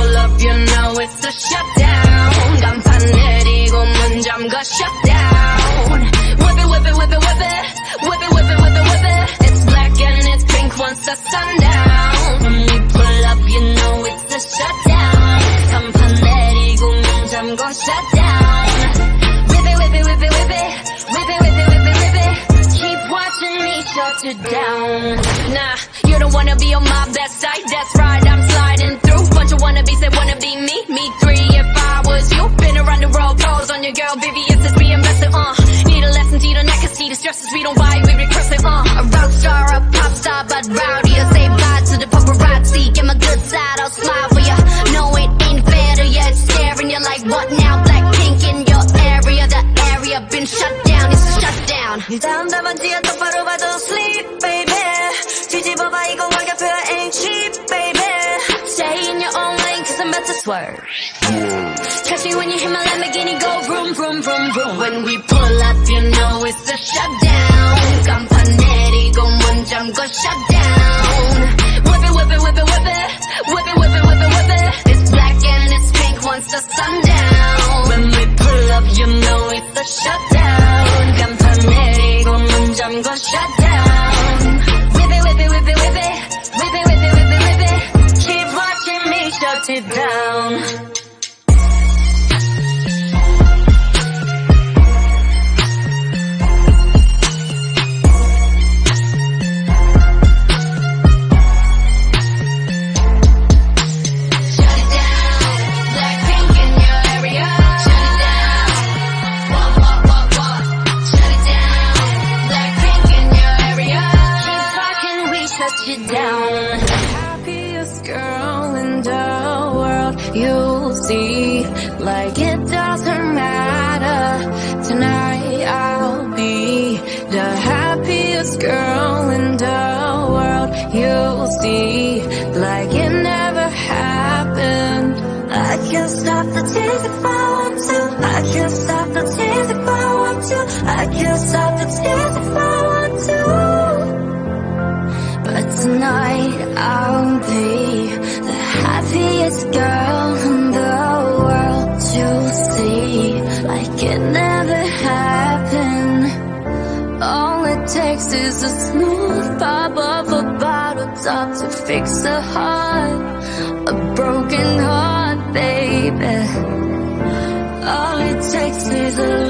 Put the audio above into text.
pull up, you know it's a shutdown. 간판 내리고 문 잠가 shutdown. Whip it, whip it, whip it, whip it. Whip it, whip it, whip it, whip it. It's black and it's pink once the sun down. When we pull up, you know it's a shutdown. 간판 내리고 문 잠가 shutdown. Whip it, whip it, whip it, whip it. Whip it, whip it, whip it, whip it. Keep watching me shut you down. Nah, you don't wanna be on my best side. That's right, I'm sliding through. Bunch of wannabes that wanna be me. Me three if I was you. Been around the world, pose on your girl, BBS is being invested, Need a lesson, see the neck, see the stresses. We don't buy, we recurse it, A rock star, a pop star, but rowdy. I say bye to the paparazzi. Get my good side, I'll smile for ya. No, it ain't fair to ya. It's staring you like, what now? Blackpink in your area. The area been shut down, it's a shutdown. 일단 답안지야 똑바로 봐도 sleep, baby. 뒤집어봐 이거 가격표야 ain't cheap, baby. Stay in your own lane, cause I'm about to swerve. Catch me when you hit my Lamborghini, go vroom, vroom, vroom, vroom. When we pull up, you know it's a shutdown. 간판 내리고 문 잠궈 shutdown. Whip it, whip it, whip it, whip it. Whip it, whip it, whip it, whip it. It's black and it's pink once the sun down. When we pull up, you know it's a shutdown. 간판 내리고 문 잠궈 shutdown. Whip it, whip it, whip it, whip it. Whip it, whip it, whip it, whip it. Keep watching me shut it down. Down. Happiest girl in the world, you'll see. Like it doesn't matter. Tonight I'll be the happiest girl in the world, you'll see. Like it never happened. I can't stop the tears if I want to. I can't stop the tears if I want to. I can't stop the tears if I want to. But tonight I'll be the happiest girl in the world to see. Like it never happened. All it takes is a smooth pop of a bottle top to fix a heart, a broken heart, baby. All it takes is a